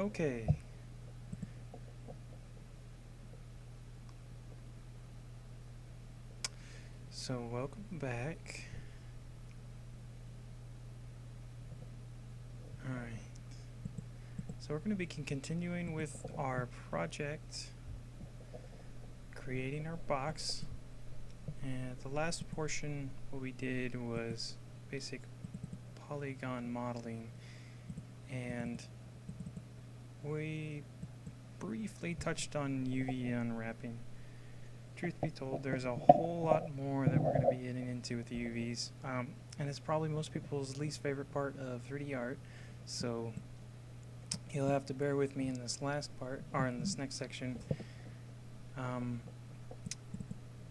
Okay. So welcome back. Alright. So we're going to be continuing with our project, creating our box. And the last portion, what we did was basic polygon modeling. And we briefly touched on UV unwrapping. Truth be told, there's a whole lot more that we're going to be getting into with the UVs, and it's probably most people's least favorite part of 3D art, so you'll have to bear with me in this last part, or in this next section,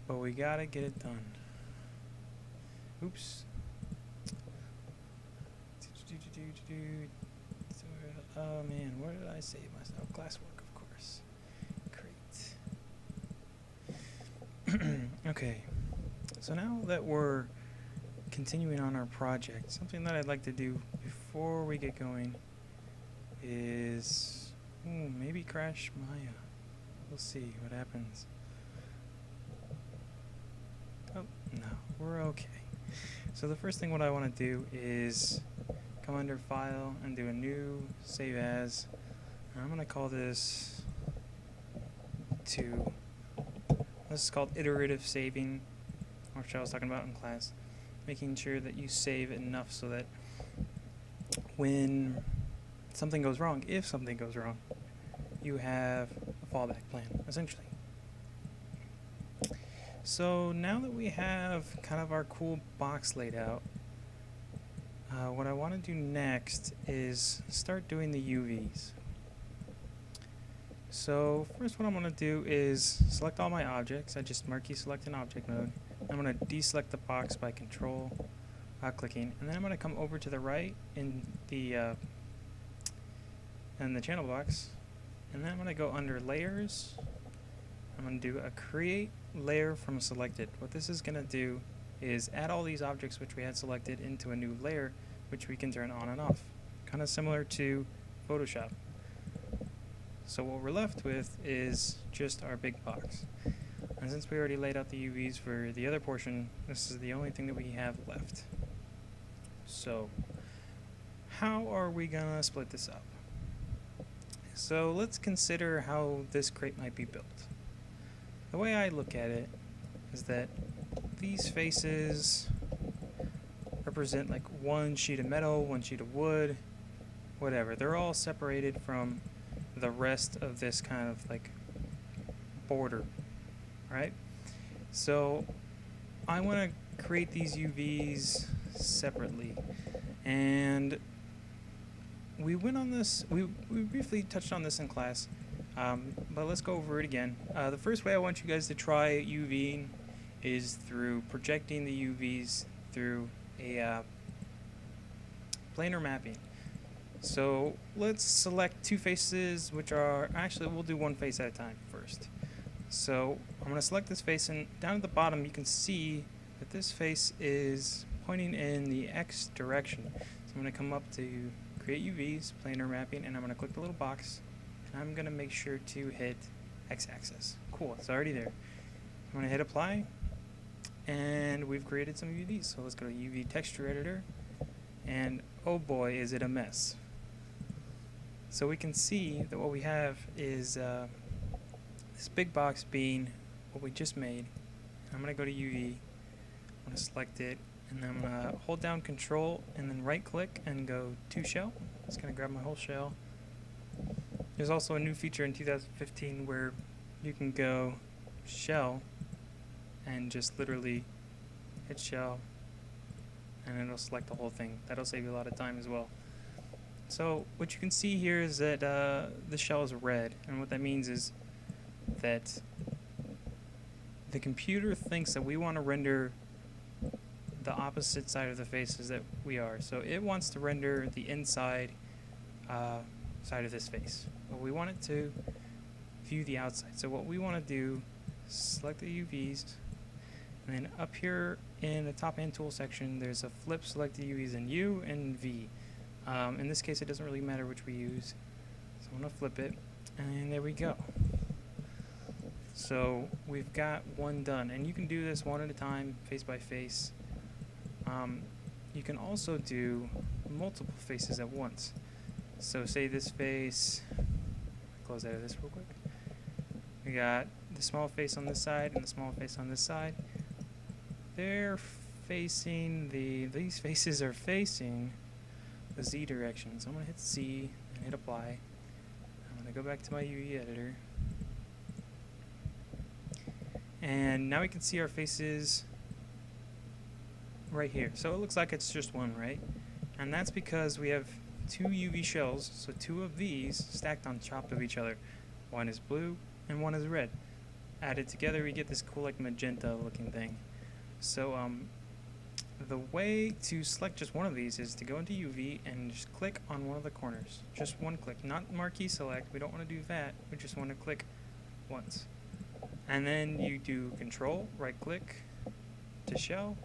but we gotta get it done. Oops. Oh man, where did I save myself? Classwork, of course. Great. Okay, so now that we're continuing on our project, something that I'd like to do before we get going is maybe crash Maya. We'll see what happens. Oh, no, we're okay. So the first thing what I want to do is come under File and do a new Save As. And I'm going to call this this is called iterative saving, which I was talking about in class. Making sure that you save enough so that when something goes wrong, if something goes wrong, you have a fallback plan, essentially. So now that we have kind of our cool box laid out, what I want to do next is start doing the UVs. So first what I'm going to do is select all my objects. I just marquee select in object mode. I'm going to deselect the box by control clicking, and then I'm going to come over to the right in the channel box, and then I'm going to go under layers. I'm going to do a create layer from selected. What this is going to do is add all these objects which we had selected into a new layer which we can turn on and off, kind of similar to Photoshop. So what we're left with is just our big box. And since we already laid out the UVs for the other portion, this is the only thing that we have left. So how are we gonna split this up? So let's consider how this crate might be built. The way I look at it is that these faces represent like one sheet of metal, one sheet of wood, whatever. They're all separated from the rest of this kind of like border, right? So I want to create these UVs separately, and we went on this, we briefly touched on this in class, but let's go over it again. The first way I want you guys to try UVing is through projecting the UVs through a planar mapping. So let's select two faces, which are, actually we'll do one face at a time first. So I'm going to select this face, and down at the bottom you can see that this face is pointing in the X direction. So I'm going to come up to create UVs, planar mapping, and I'm going to click the little box, and I'm going to make sure to hit X axis. Cool, it's already there. I'm going to hit apply, and we've created some UVs. So let's go to UV texture editor, and oh boy is it a mess. So we can see that what we have is this big box being what we just made. I'm going to go to UV, I'm going to select it, and then I'm going to hold down control and then right click and go to shell. It's going to grab my whole shell. There's also a new feature in 2015 where you can go shell and just literally hit shell, and it'll select the whole thing. That'll save you a lot of time as well. So what you can see here is that the shell is red, and what that means is that the computer thinks that we want to render the opposite side of the faces that we are. So it wants to render the inside side of this face, but we want it to view the outside. So what we want to do is select the UVs, and then up here in the top hand tool section there's a flip select the UVs in U and V. In this case it doesn't really matter which we use, so I'm going to flip it, and there we go. So we've got one done, and you can do this one at a time, face by face. You can also do multiple faces at once. So say this face, close out of this real quick. We got the small face on this side and the small face on this side. They're facing these faces are facing the Z direction. So I'm going to hit C and hit apply. I'm going to go back to my UV editor. And now we can see our faces right here. So it looks like it's just one, right? And that's because we have two UV shells, so two of these stacked on top of each other. One is blue and one is red. Added together we get this cool like magenta looking thing. So the way to select just one of these is to go into UV and just click on one of the corners. Just one click, not marquee select. We don't want to do that. We just want to click once. And then you do control, right click to shell.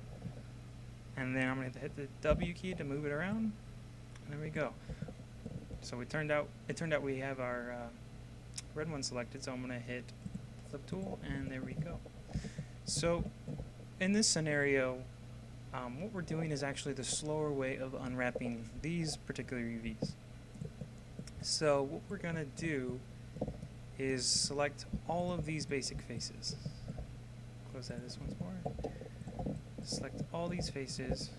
And then I'm going to hit the W key to move it around. And there we go. So it turned out we have our red one selected, so I'm going to hit flip tool, and there we go. So in this scenario, what we're doing is actually the slower way of unwrapping these particular UVs. So what we're going to do is select all of these basic faces. Close out this once more. Select all these faces,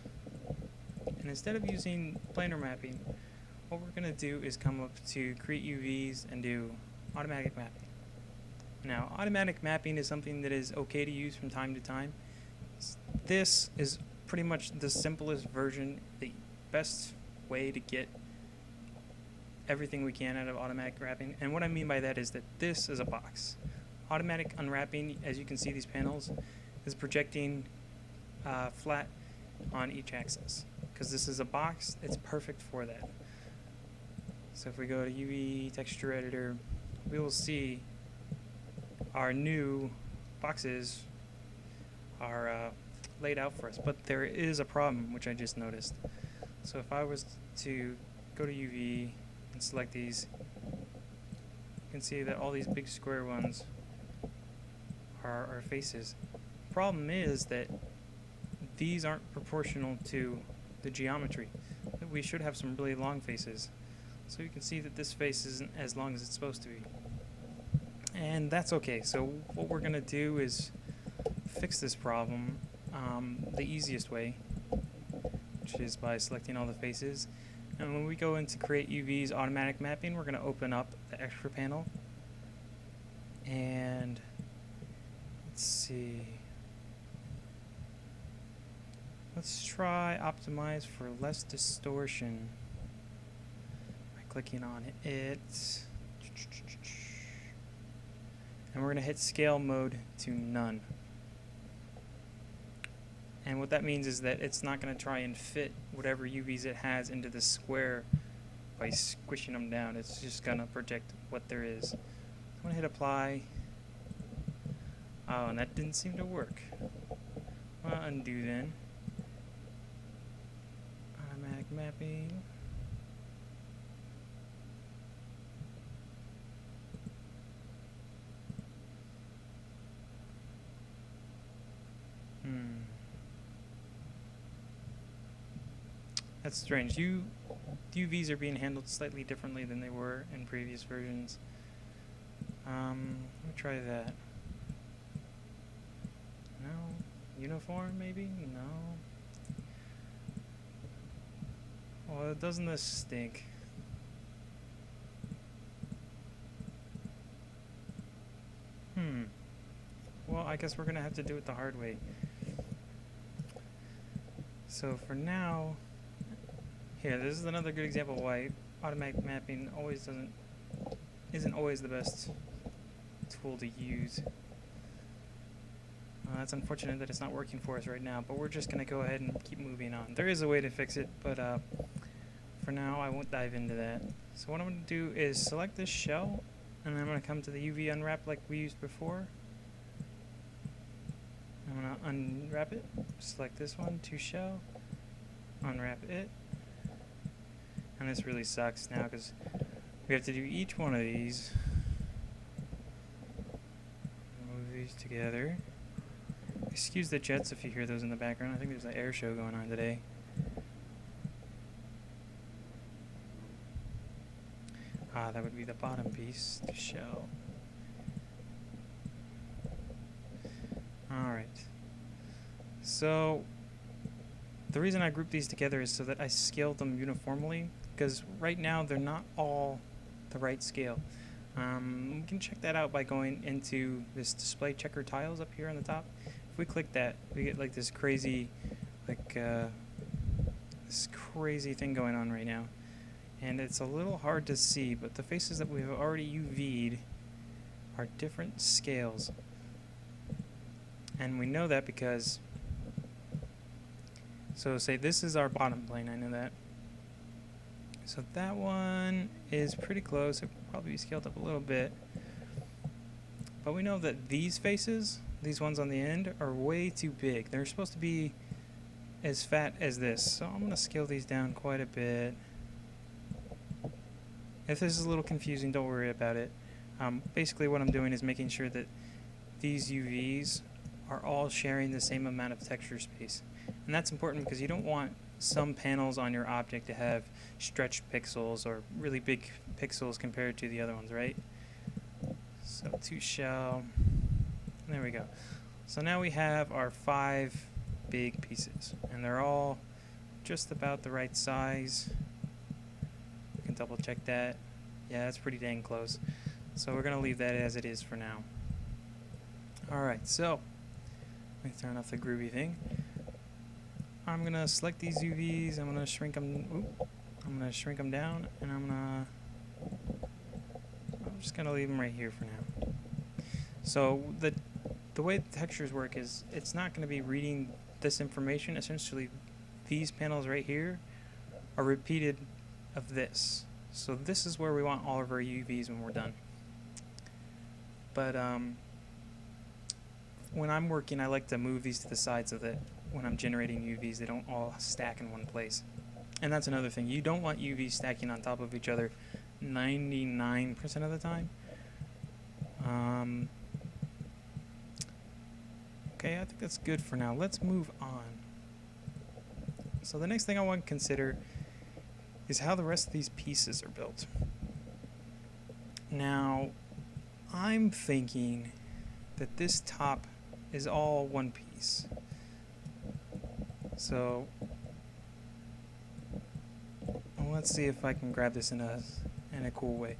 and instead of using planar mapping, what we're going to do is come up to create UVs and do automatic mapping. Now, automatic mapping is something that is okay to use from time to time. This is pretty much the simplest version, the best way to get everything we can out of automatic wrapping. And what I mean by that is that this is a box. Automatic unwrapping, as you can see these panels, is projecting flat on each axis. Because this is a box, it's perfect for that. So if we go to UV texture editor, we will see our new boxes are laid out for us. But there is a problem, which I just noticed. So if I was to go to UV and select these, you can see that all these big square ones are our faces. The problem is that these aren't proportional to the geometry. We should have some really long faces. So you can see that this face isn't as long as it's supposed to be. And that's okay. So what we're going to do is fix this problem the easiest way, which is by selecting all the faces. And when we go into create UV's automatic mapping, we're going to open up the extra panel. And let's see. Let's try optimize for less distortion by clicking on it. And we're going to hit scale mode to none. And what that means is that it's not going to try and fit whatever UVs it has into the square by squishing them down. It's just going to project what there is. I'm going to hit apply. Oh, and that didn't seem to work. Well, undo then. Automatic mapping. That's strange. UVs are being handled slightly differently than they were in previous versions. Let me try that. No. Uniform, maybe? No. Well, doesn't this stink? Well, I guess we're gonna have to do it the hard way. So for now, here, this is another good example why automatic mapping isn't always the best tool to use. That's unfortunate that it's not working for us right now, but we're just going to go ahead and keep moving on. There is a way to fix it, but for now I won't dive into that. So what I'm going to do is select this shell, and then I'm going to come to the UV unwrap like we used before. I'm going to unwrap it, select this one, to shell, unwrap it. And this really sucks now because We have to do each one of these. Move these together. Excuse the jets if you hear those in the background. I think there's an air show going on today. That would be the bottom piece, the shell. Alright. So, the reason I group these together is so that I scale them uniformly, because right now they're not all the right scale. We can check that out by going into this display checker tiles up here on the top. If we click that, we get like this crazy, this crazy thing going on right now. And it's a little hard to see, but the faces that we've already UV'd are different scales. And we know that because, so say this is our bottom plane, I know that. So that one is pretty close, it will probably be scaled up a little bit. But we know that these faces, these ones on the end, are way too big. They're supposed to be as fat as this. So I'm going to scale these down quite a bit. If this is a little confusing, don't worry about it. Basically what I'm doing is making sure that these UVs are all sharing the same amount of texture space. And that's important because you don't want some panels on your object to have stretched pixels or really big pixels compared to the other ones, right? So to shell, there we go. So now we have our 5 big pieces, and they're all just about the right size. We can double check that. Yeah, that's pretty dang close. So we're gonna leave that as it is for now. Alright, so let me turn off the groovy thing. I'm gonna select these UVs, I'm gonna shrink them, I'm gonna shrink them down, and I'm just gonna leave them right here for now. So the way the textures work is it's not gonna be reading this information. Essentially, these panels right here are repeated of this. So this is where we want all of our UVs when we're done. But when I'm working, I like to move these to the side so that when I'm generating UVs, they don't all stack in one place. And that's another thing. You don't want UVs stacking on top of each other 99% of the time. Okay, I think that's good for now. Let's move on. So the next thing I want to consider is how the rest of these pieces are built. Now, I'm thinking that this top is all one piece. So let's see if I can grab this in a cool way.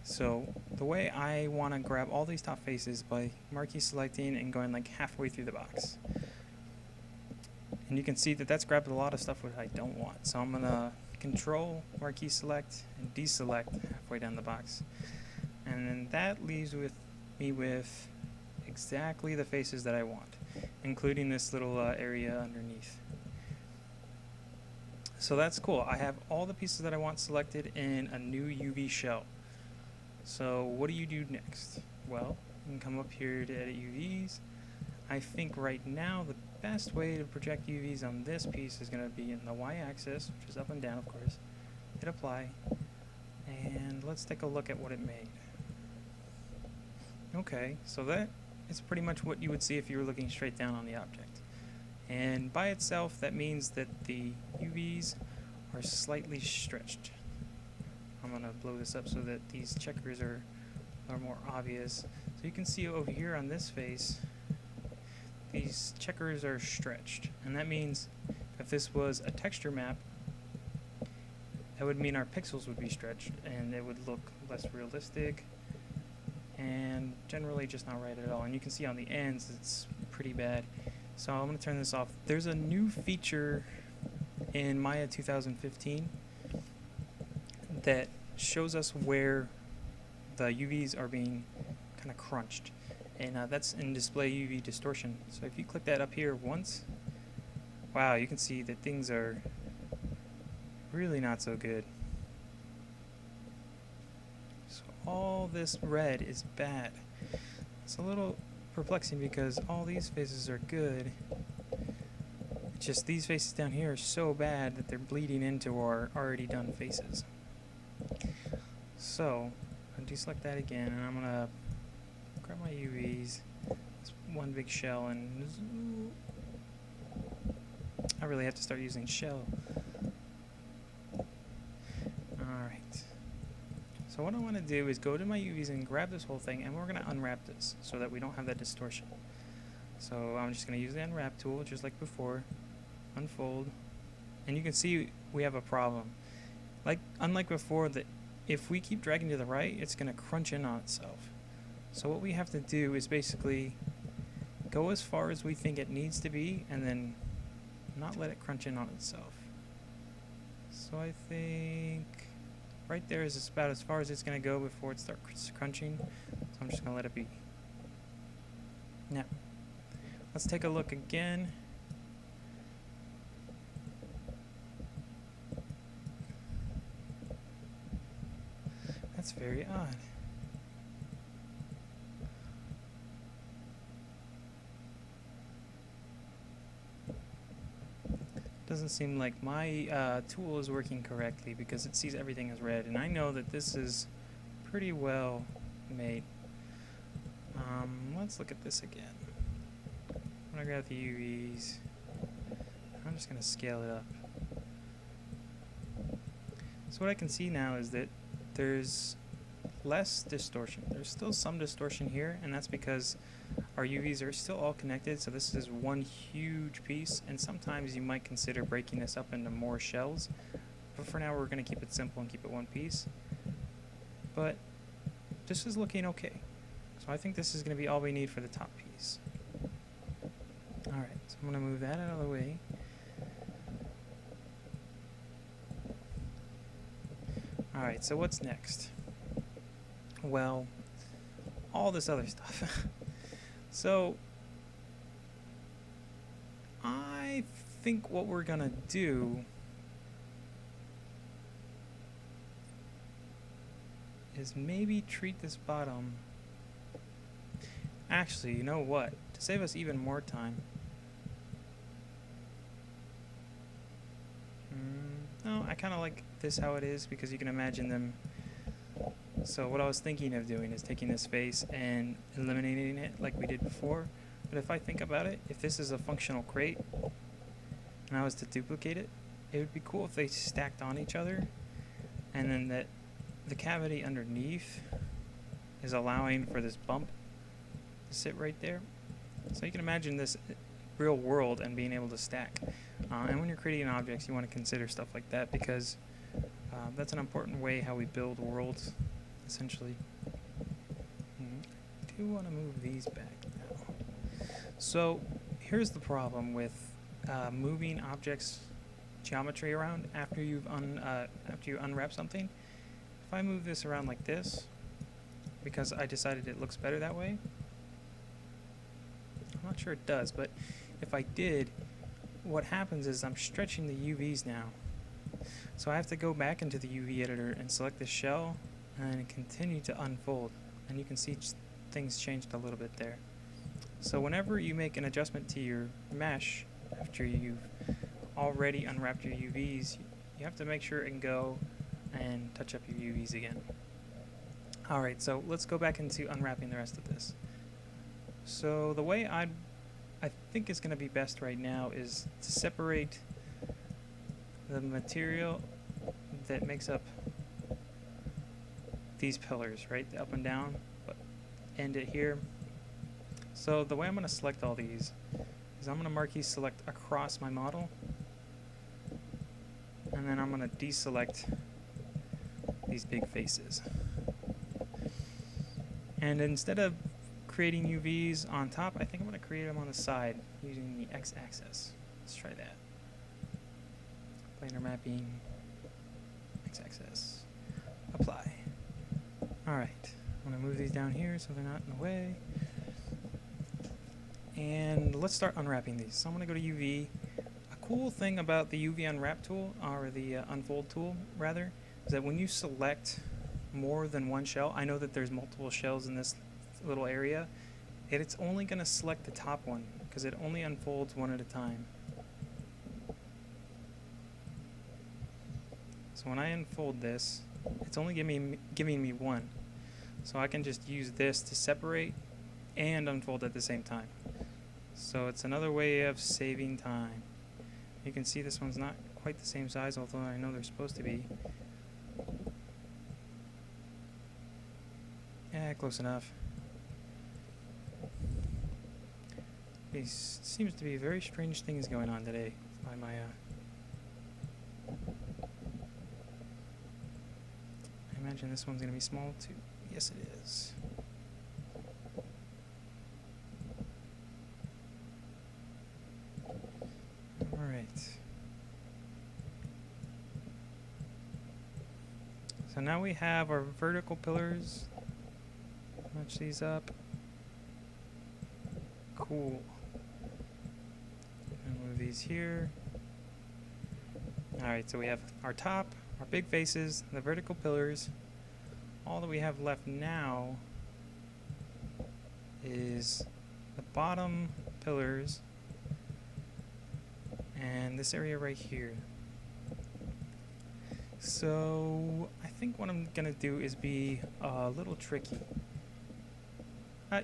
So the way I want to grab all these top faces by marquee selecting and going like halfway through the box. And you can see that that's grabbed a lot of stuff which I don't want. So I'm going to control, marquee select, and deselect halfway down the box. And then that leaves me with exactly the faces that I want, including this little area underneath. So that's cool. I have all the pieces that I want selected in a new UV shell. So what do you do next? Well, you can come up here to edit UVs. I think right now the best way to project UVs on this piece is going to be in the y-axis, which is up and down, of course. Hit apply, and let's take a look at what it made. Okay, so that is pretty much what you would see if you were looking straight down on the object. And by itself, that means that the UVs are slightly stretched. I'm going to blow this up so that these checkers are more obvious. So you can see over here on this face, these checkers are stretched. And that means if this was a texture map, that would mean our pixels would be stretched and it would look less realistic and generally just not right at all. And you can see on the ends it's pretty bad. So I'm going to turn this off. There's a new feature in Maya 2015 that shows us where the UVs are being kind of crunched, and that's in display UV distortion. So if you click that up here once, wow, you can see that things are really not so good. So all this red is bad. It's a little perplexing because all these faces are good. It's just these faces down here are so bad that they're bleeding into our already done faces. So I'm gonna deselect that again, and I'm gonna grab my UVs. It's one big shell, and I really have to start using shell. Alright. So what I want to do is go to my UVs and grab this whole thing, and we're going to unwrap this so that we don't have that distortion. So I'm just going to use the unwrap tool just like before. Unfold. And you can see we have a problem. Unlike before, that if we keep dragging to the right, it's going to crunch in on itself. So what we have to do is basically go as far as we think it needs to be, and then not let it crunch in on itself. So I think right there is about as far as it's going to go before it starts crunching. So I'm just going to let it be. Now, let's take a look again. That's very odd. Doesn't seem like my tool is working correctly because it sees everything as red, and I know that this is pretty well made. Let's look at this again. I'm gonna grab the UVs. I'm just gonna scale it up. So what I can see now is that there's less distortion. There's still some distortion here, and that's because our UVs are still all connected, so this is one huge piece, and sometimes you might consider breaking this up into more shells, but for now we're going to keep it simple and keep it one piece. But this is looking okay, so I think this is going to be all we need for the top piece. Alright, so I'm going to move that out of the way. Alright, so what's next? Well, all this other stuff. So, I think what we're gonna do is maybe treat this bottom. Actually, you know what? To save us even more time. No, I kind of like this how it is because you can imagine them. So what I was thinking of doing is taking this face and eliminating it like we did before. But if I think about it, if this is a functional crate and I was to duplicate it, it would be cool if they stacked on each other, and then that the cavity underneath is allowing for this bump to sit right there. So you can imagine this real world and being able to stack. And when you're creating objects, you want to consider stuff like that because that's an important way how we build worlds. Essentially, I do want to move these back now. So here's the problem with moving objects geometry around after you unwrap something. If I move this around like this, because I decided it looks better that way, I'm not sure it does, but if I did, what happens is I'm stretching the UVs now. So I have to go back into the UV editor and select the shell and continue to unfold, and you can see things changed a little bit there. So whenever you make an adjustment to your mesh after you've already unwrapped your UVs, you have to make sure and go and touch up your UVs again. Alright, so let's go back into unwrapping the rest of this. So the way I think is going to be best right now is to separate the material that makes up these pillars, right, the up and down, but end it here. So the way I'm going to select all these is I'm going to marquee select across my model, and then I'm going to deselect these big faces. And instead of creating UVs on top, I think I'm going to create them on the side using the x-axis. Let's try that. Planar mapping, x-axis, apply. Alright, I'm going to move these down here so they're not in the way. And let's start unwrapping these. So I'm going to go to UV. A cool thing about the UV unwrap tool, or the unfold tool rather, is that when you select more than one shell, I know that there's multiple shells in this little area, it's only going to select the top one because it only unfolds one at a time. So when I unfold this, it's only giving me one. So I can just use this to separate and unfold at the same time. So it's another way of saving time. You can see this one's not quite the same size, although I know they're supposed to be. Yeah, close enough. There seems to be very strange things going on today by my I imagine this one's gonna be small too. Yes, it is. Alright. So now we have our vertical pillars. Match these up. Cool. And move these here. Alright, so we have our top, our big faces, the vertical pillars. All that we have left now is the bottom pillars and this area right here. So I think what I'm gonna do is be a little tricky.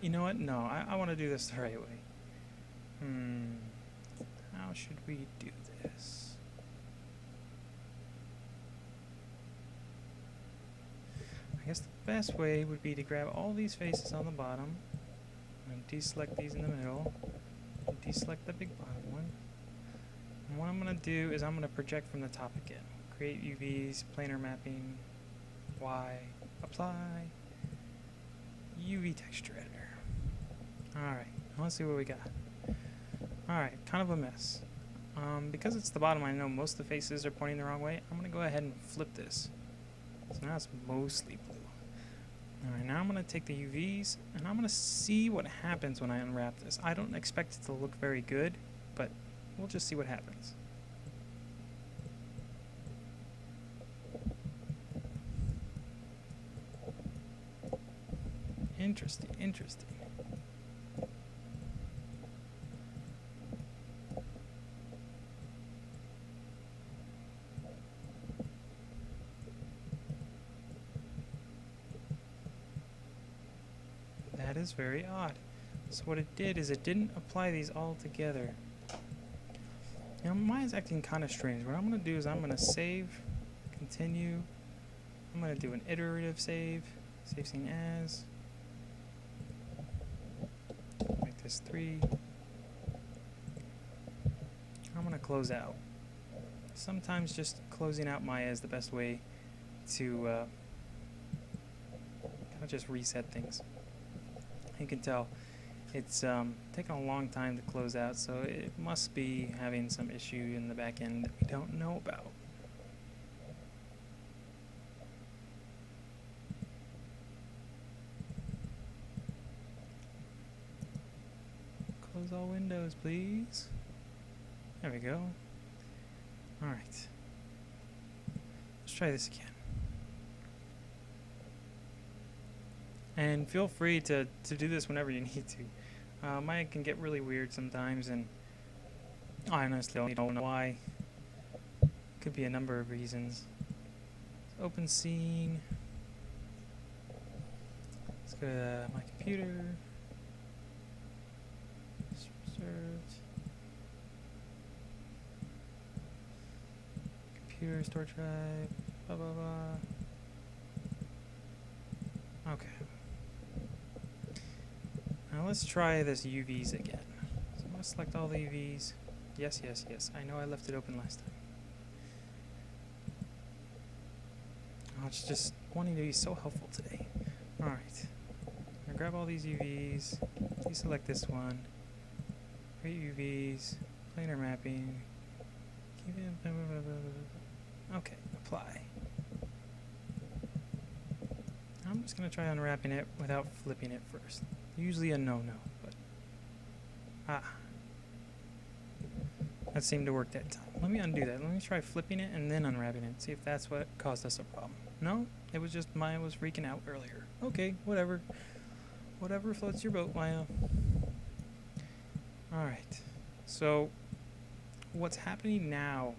You know what? No, I want to do this the right way. How should we do this? I guess the best way would be to grab all these faces on the bottom and deselect these in the middle and deselect the big bottom one. And what I'm going to do is I'm going to project from the top again. Create UVs, planar mapping, Y, apply, UV texture editor. Alright, let's see what we got. Alright, kind of a mess. Because it's the bottom, I know most of the faces are pointing the wrong way. I'm going to go ahead and flip this. So now it's mostly blue. Alright, now I'm going to take the UVs and I'm going to see what happens when I unwrap this. I don't expect it to look very good, but we'll just see what happens. Interesting, interesting. That is very odd. So what it did is it didn't apply these all together. Now mine's acting kind of strange. What I'm going to do is I'm going to save, continue. I'm going to do an iterative save, save scene as. Make this 3. I'm going to close out. Sometimes just closing out Maya is the best way to kind of just reset things. You can tell it's taken a long time to close out, so it must be having some issue in the back end that we don't know about. Close all windows, please. There we go. Alright. Let's try this again. And feel free to do this whenever you need to. Maya can get really weird sometimes, and I honestly don't know why. Could be a number of reasons. Let's open scene. Let's go to my computer. Served. Computer, storage drive, blah blah blah. Okay. Now let's try this UVs again. So I'm going to select all the UVs. Yes, yes, yes. I know I left it open last time. Oh, it's just wanting to be so helpful today. Alright. I'm going to grab all these UVs. Deselect this one. Create UVs. Planar mapping. Keep it. Okay. Apply. I'm just going to try unwrapping it without flipping it first. Usually a no-no, but that seemed to work that time. Let me undo that. Let me try flipping it and then unwrapping it. See if that's what caused us a problem. No, it was just Maya was freaking out earlier. Okay, whatever. Whatever floats your boat, Maya. Alright, so what's happening now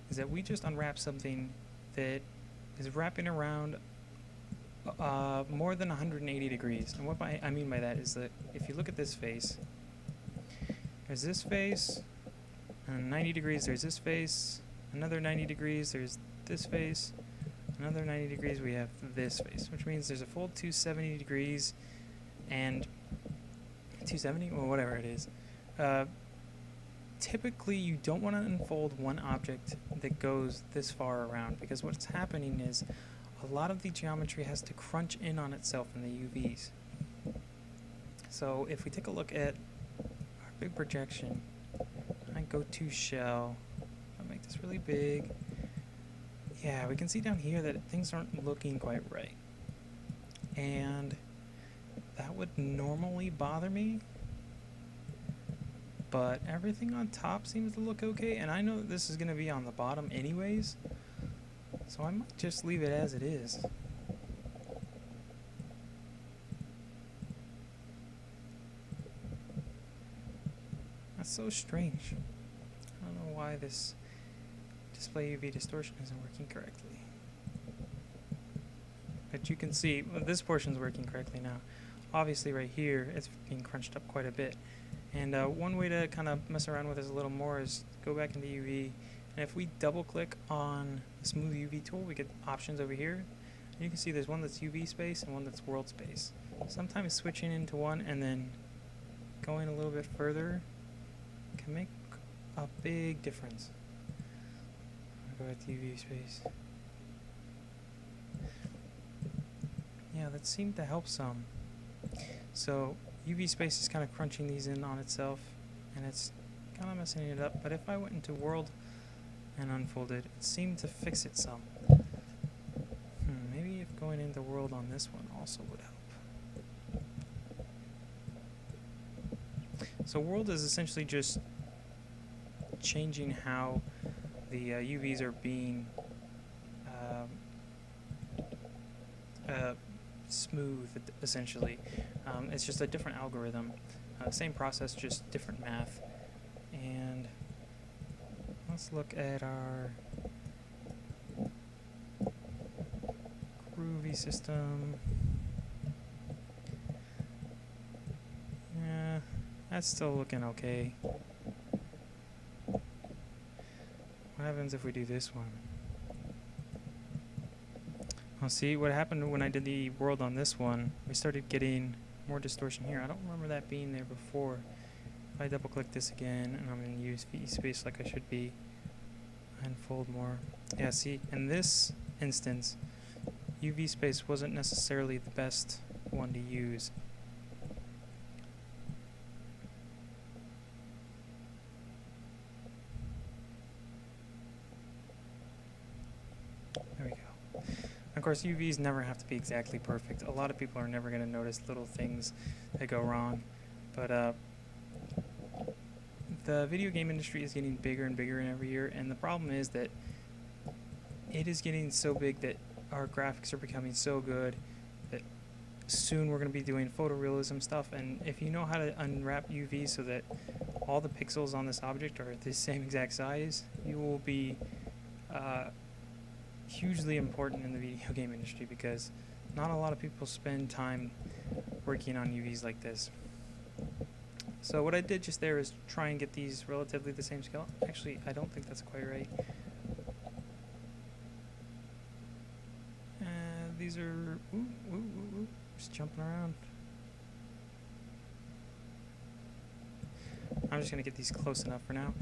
is that we just unwrapped something that is wrapping around more than 180 degrees. And what I mean by that is that if you look at this face, there's this face, and 90 degrees, there's this face, another 90 degrees, there's this face, another 90 degrees, we have this face, which means there's a full 270 degrees, and 270, well, whatever it is. Typically, you don't want to unfold one object that goes this far around, because what's happening is a lot of the geometry has to crunch in on itself in the UVs. So if we take a look at our big projection, I go to shell, I make this really big. Yeah, we can see down here that things aren't looking quite right. And that would normally bother me, but everything on top seems to look okay, and I know that this is going to be on the bottom anyways, so I might just leave it as it is. That's so strange. I don't know why this display UV distortion isn't working correctly. But you can see, well, this portion's working correctly now. Obviously right here, it's being crunched up quite a bit. And one way to kind of mess around with this a little more is go back into UV, and if we double click on the smooth UV tool, we get options over here. And you can see there's one that's UV space and one that's world space. Sometimes switching into one and then going a little bit further can make a big difference. I'll go back to UV space. Yeah, that seemed to help some. So UV space is kind of crunching these in on itself, and it's kind of messing it up, but if I went into world and unfolded, it seemed to fix it some. Maybe if going into world on this one also would help. So world is essentially just changing how the UVs are being smooth, essentially. It's just a different algorithm. Same process, just different math. And let's look at our groovy system. Yeah, that's still looking okay. What happens if we do this one? Well, see, what happened when I did the world on this one, we started getting more distortion here. I don't remember that being there before. If I double click this again, and I'm going to use VE space like I should be, unfold more. Yeah, see, in this instance, UV space wasn't necessarily the best one to use. There we go. Of course, UVs never have to be exactly perfect. A lot of people are never going to notice little things that go wrong. But the video game industry is getting bigger and bigger every year, and the problem is that it is getting so big that our graphics are becoming so good that soon we're going to be doing photorealism stuff. And if you know how to unwrap UV so that all the pixels on this object are the same exact size, you will be hugely important in the video game industry, because not a lot of people spend time working on UVs like this. So what I did just there is try and get these relatively the same scale. Actually, I don't think that's quite right. These are just jumping around. I'm just going to get these close enough for now.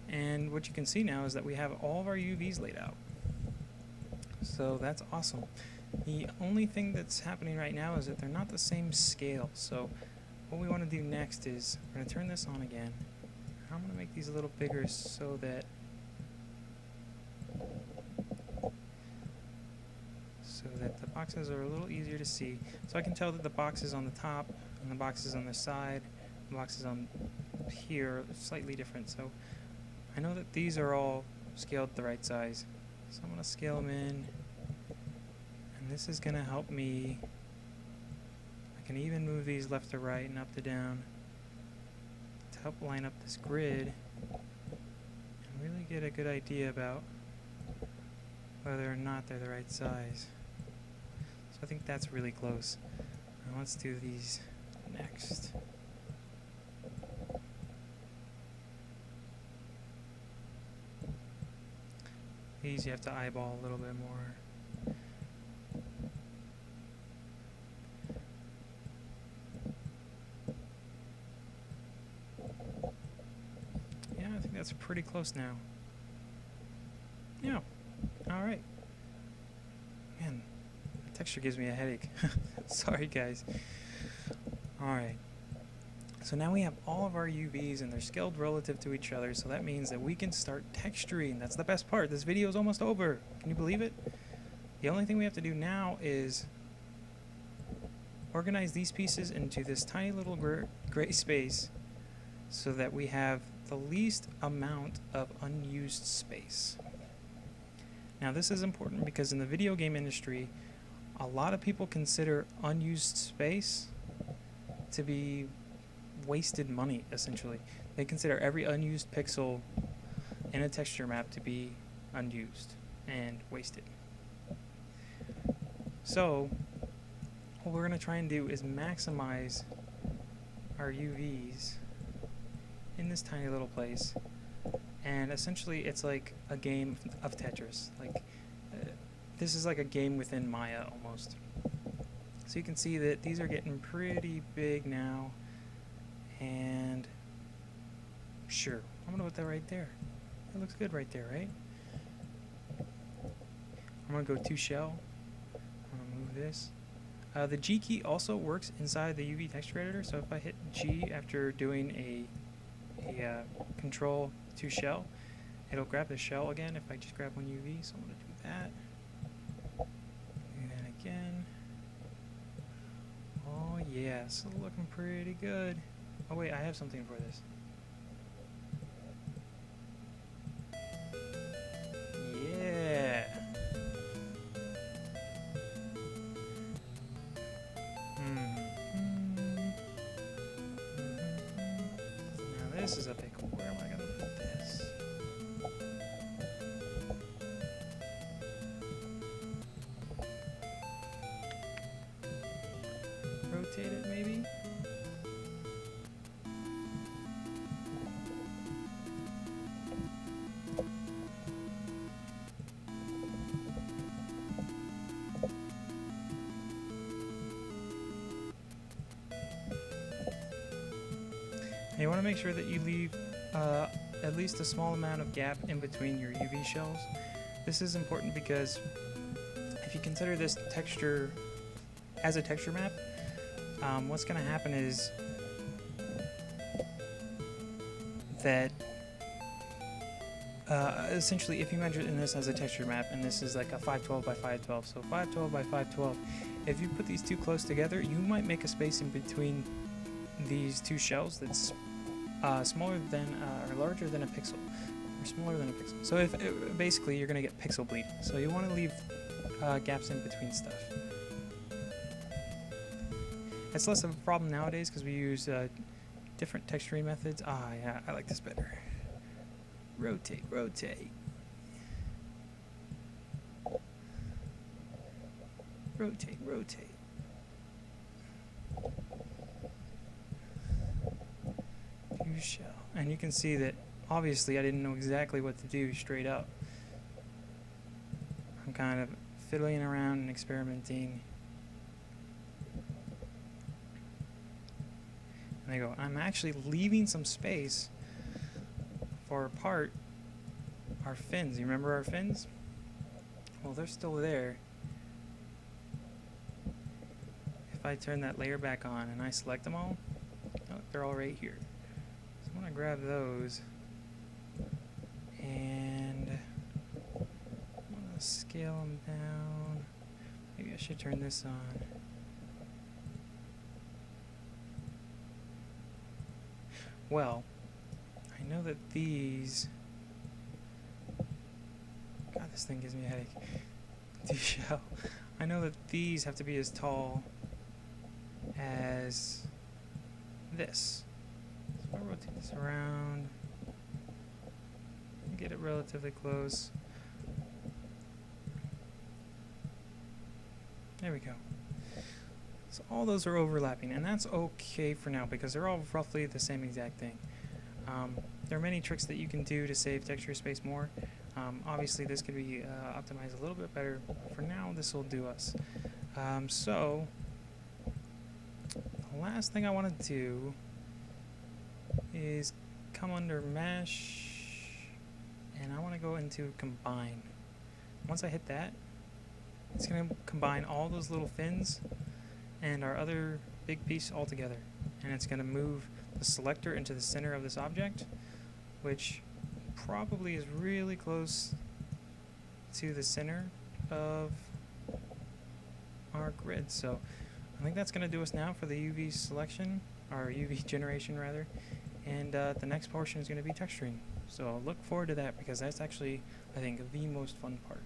And what you can see now is that we have all of our UVs laid out. So that's awesome. The only thing that's happening right now is that they're not the same scale. So what we want to do next is we're going to turn this on again. I'm going to make these a little bigger so that the boxes are a little easier to see. So I can tell that the box is on the top and the box is on the side, the box is on here are slightly different. So I know that these are all scaled the right size. So I'm going to scale them in, and this is going to help me. I can even move these left to right and up to down to help line up this grid and really get a good idea about whether or not they're the right size. So I think that's really close. Now let's do these next. These you have to eyeball a little bit more. Yeah, I think that's pretty close now. Yeah. Alright. Man, the texture gives me a headache. Sorry, guys. Alright. So now we have all of our UVs and they're scaled relative to each other, so that means that we can start texturing. That's the best part. This video is almost over. Can you believe it? The only thing we have to do now is organize these pieces into this tiny little gray space so that we have the least amount of unused space. Now this is important because in the video game industry, a lot of people consider unused space to be wasted money, essentially. They consider every unused pixel in a texture map to be unused and wasted. So what we're going to try and do is maximize our UVs in this tiny little place, and essentially it's like a game of Tetris. Like this is like a game within Maya almost. So you can see that these are getting pretty big now, and sure, I'm gonna put that right there. That looks good right there, right? I'm gonna go to shell. I'm gonna move this. The G key also works inside the UV texture editor, so if I hit G after doing a control to shell, it'll grab the shell again if I just grab one UV, so I'm gonna do that. Do that again. Oh yeah, it's looking pretty good. Oh wait, I have something for this. Yeah. Now this is a pickle. Where am I gonna put this? Rotate it maybe? You want to make sure that you leave at least a small amount of gap in between your UV shells. This is important because if you consider this texture as a texture map, what's going to happen is that essentially if you measure in this as a texture map, and this is like a 512 by 512, so 512 by 512, if you put these two close together, you might make a space in between these two shells that's smaller than or larger than a pixel, or smaller than a pixel. So if basically you're going to get pixel bleed. So you want to leave gaps in between stuff. It's less of a problem nowadays because we use different texturing methods. Ah, yeah, I like this better. Rotate, rotate. Rotate, rotate. Shell. And you can see that obviously I didn't know exactly what to do straight up. I'm kind of fiddling around and experimenting. And I go, I'm actually leaving some space for our fins. You remember our fins? Well, they're still there. If I turn that layer back on and I select them all, oh, they're all right here. I'm going to grab those and I'm going to scale them down. Maybe I should turn this on. Well, I know that these... God, this thing gives me a headache. Do shell. I know that these have to be as tall as this. So I'll rotate this around and get it relatively close. There we go. So all those are overlapping, and that's okay for now because they're all roughly the same exact thing. There are many tricks that you can do to save texture space more. Obviously this could be optimized a little bit better. For now, this will do us. So the last thing I want to do is come under Mesh, and I want to go into Combine. Once I hit that, it's going to combine all those little fins and our other big piece all together. And it's going to move the selector into the center of this object, which probably is really close to the center of our grid. So I think that's going to do us now for the UV selection, or UV generation rather, and the next portion is going to be texturing. So I'll look forward to that because that's actually, I think, the most fun part.